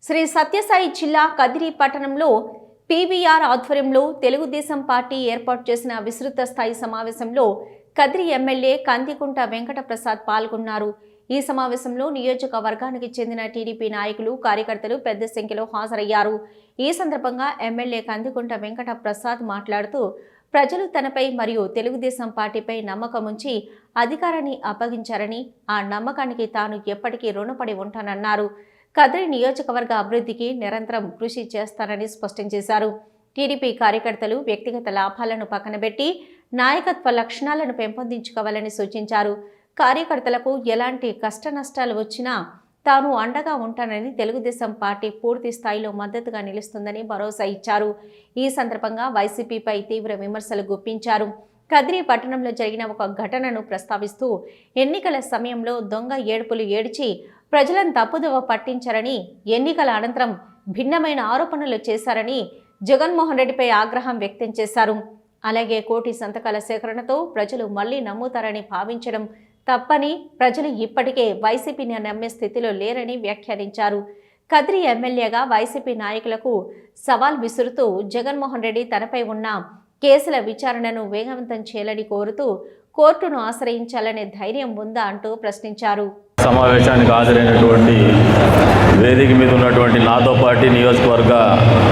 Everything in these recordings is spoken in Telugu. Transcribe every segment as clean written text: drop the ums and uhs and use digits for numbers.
శ్రీ సత్యసాయి జిల్లా కదిరి పట్టణంలో పీవీఆర్ ఆధ్వర్యంలో తెలుగుదేశం పార్టీ ఏర్పాటు చేసిన విస్తృత స్థాయి సమావేశంలో కదిరి ఎమ్మెల్యే కందికుంట వెంకట ప్రసాద్ పాల్గొన్నారు. ఈ సమావేశంలో నియోజకవర్గానికి చెందిన టీడీపీ నాయకులు, కార్యకర్తలు పెద్ద సంఖ్యలో హాజరయ్యారు. ఈ సందర్భంగా ఎమ్మెల్యే కందికుంట వెంకట ప్రసాద్ మాట్లాడుతూ ప్రజలు తనపై మరియు తెలుగుదేశం పార్టీపై నమ్మకం ఉంచి అధికారాన్ని అప్పగించారని, ఆ నమ్మకానికి తాను ఎప్పటికీ రుణపడి ఉంటానన్నారు. కదిరి నియోజకవర్గ అభివృద్ధికి నిరంతరం కృషి చేస్తానని స్పష్టం చేశారు. టీడీపీ కార్యకర్తలు వ్యక్తిగత లాభాలను పక్కనబెట్టి నాయకత్వ లక్షణాలను పెంపొందించుకోవాలని సూచించారు. కార్యకర్తలకు ఎలాంటి కష్ట నష్టాలు వచ్చినా తాను అండగా ఉంటానని, తెలుగుదేశం పార్టీ పూర్తి స్థాయిలో మద్దతుగా నిలుస్తుందని భరోసా ఇచ్చారు. ఈ సందర్భంగా వైసీపీపై తీవ్ర విమర్శలు గుప్పించారు. కదిరి పట్టణంలో జరిగిన ఒక ఘటనను ప్రస్తావిస్తూ ఎన్నికల సమయంలో దొంగ ఏడుపులు ఏడ్చి ప్రజలను తప్పుదోవ పట్టించారని, ఎన్నికల అనంతరం భిన్నమైన ఆరోపణలు చేశారని జగన్మోహన్ రెడ్డిపై ఆగ్రహం వ్యక్తం చేశారు. అలాగే కోటి సంతకాల సేకరణతో ప్రజలు మళ్లీ నమ్ముతారని భావించడం తప్పని, ప్రజలు ఇప్పటికే వైసీపీని నమ్మే స్థితిలో లేరని వ్యాఖ్యానించారు. కదిరి ఎమ్మెల్యేగా వైసీపీ నాయకులకు సవాల్ విసురుతూ జగన్మోహన్ రెడ్డి తనపై ఉన్న కేసుల విచారణను వేగవంతం చేయాలని కోరుతూ కోర్టును ఆశ్రయించాలనే ధైర్యం ఉందా అంటూ ప్రశ్నించారు. సమావేశానికి హాజరైనటువంటి వేదిక మీద ఉన్నటువంటి నాతో పార్టీ నియోజకవర్గ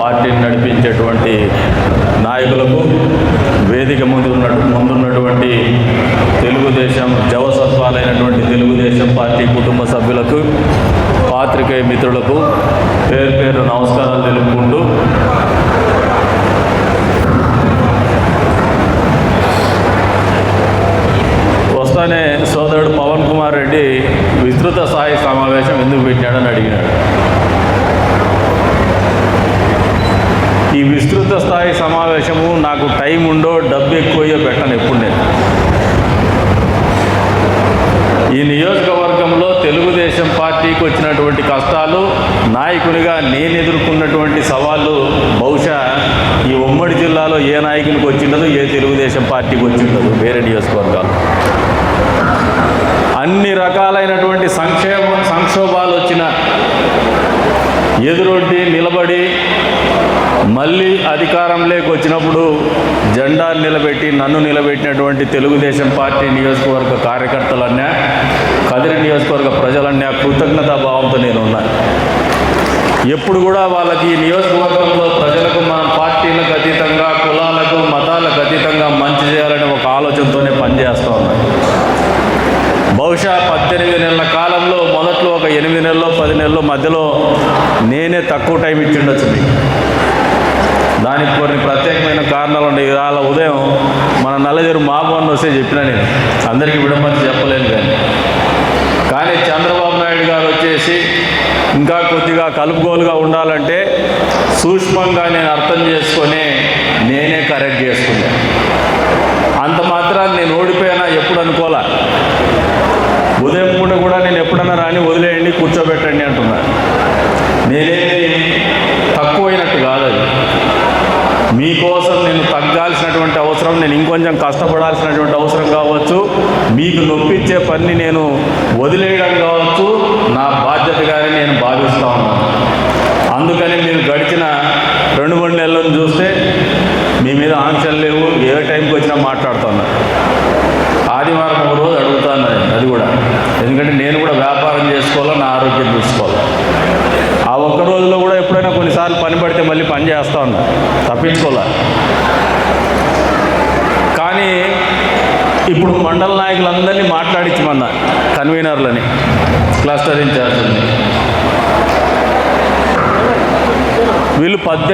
పార్టీని నడిపించేటువంటి నాయకులకు, వేదిక ముందున్నటువంటి తెలుగుదేశం జవసత్వాలైనటువంటి తెలుగుదేశం పార్టీ కుటుంబ సభ్యులకు, పాత్రికేయ మిత్రులకు పేరు పేరు నమస్కారాలు తెలుపుకుంటూ వస్తానే సోదరుడు పవన్ కుమార్ రెడ్డి విస్తృత స్థాయి సమావేశం ఎందుకు పెట్టాడని అడిగినాడు. ఈ విస్తృత స్థాయి సమావేశము నాకు టైం ఉండో డబ్బు ఎక్కువయ్యో పెట్టను ఎప్పుడు నేను. ఈ నియోజకవర్గంలో తెలుగుదేశం పార్టీకి వచ్చినటువంటి కష్టాలు, నాయకునిగా నేను ఎదుర్కొన్నటువంటి సవాళ్ళు బహుశా ఈ ఉమ్మడి జిల్లాలో ఏ నాయకునికి వచ్చిండదు, ఏ తెలుగుదేశం పార్టీకి వచ్చిండదు. వేరే నియోజకవర్గాలు అన్ని రకాలైనటువంటి సంక్షోభాలు వచ్చిన ఎదురొడ్డి నిలబడి మళ్ళీ అధికారంలోకి వచ్చినప్పుడు జెండా నిలబెట్టి నన్ను నిలబెట్టినటువంటి తెలుగుదేశం పార్టీ నియోజకవర్గ కార్యకర్తలన్నా, కదిరి నియోజకవర్గ ప్రజలన్నా కృతజ్ఞతా భావంతో నేను ఉన్నాను. ఎప్పుడు కూడా వాళ్ళకి ఈ నియోజకవర్గంలో ప్రజలకు మన పార్టీలకు అతీతంగా, కులాలకు మతాలకు అతీతంగా మంచి చేయాలనే ఒక ఆలోచనతోనే పనిచేస్తూ ఉన్నాను. బహుశా 18 నెలల కాలంలో మొదట్లో ఒక 8 నెలల్లో 10 నెలల్లో మధ్యలో నేనే తక్కువ టైం ఇచ్చిండొచ్చు మీకు. దానికి కొన్ని ప్రత్యేకమైన కారణాలు ఉన్నాయి. ఇవాళ ఉదయం మన నల్లజరు మాబోన్ వస్తే చెప్పినా, నేను అందరికీ విడమర్చి చెప్పలేను. కానీ చంద్రబాబు నాయుడు గారు వచ్చేసి ఇంకా కొద్దిగా కలుపుగోలుగా ఉండాలంటే సూక్ష్మంగా నేను అర్థం చేసుకొని నేనే కరెక్ట్ చేసుకున్నాను. అంత మాత్రాన్ని నేను ఓడిపోయినా ఎప్పుడు అనుకోలే. ఉదయం పూట కూడా నేను ఎప్పుడన్నా రాని వదిలేయండి, కూర్చోబెట్టండి అంటున్నా. నేనేది తక్కువైనట్టు కాదు. అది మీకోసం నేను తగ్గాల్సినటువంటి అవసరం, నేను ఇంకొంచెం కష్టపడాల్సినటువంటి అవసరం కావచ్చు, మీకు నొప్పించే పని నేను వదిలేయడం కావచ్చు, నా బాధ్యతగానే నేను భావిస్తూ ఉన్నాను. అందుకని మీరు గడిచిన 2-3 నెలలను చూస్తే మీ మీద ఆంక్షలు లేవు, ఏ టైంకి వచ్చినా మాట్లాడుతున్నారు. ఆదివారం ఒక రోజు అడుగుతాను, అది కూడా ఎందుకంటే నేను కూడా వ్యాపారం చేసుకోవాలా, నా ఆరోగ్యం చూసుకోవాలి. ఆ ఒక్క రోజులో కూడా ఎప్పుడైనా కొన్నిసార్లు పని పడితే మళ్ళీ పని చేస్తూ ఉన్నా, తప్పించుకోలే. కానీ ఇప్పుడు మండల నాయకులందరినీ మాట్లాడించమన్నా, కన్వీనర్లని, క్లస్టర్ ఇన్ఛార్జ్ని. వీళ్ళు 18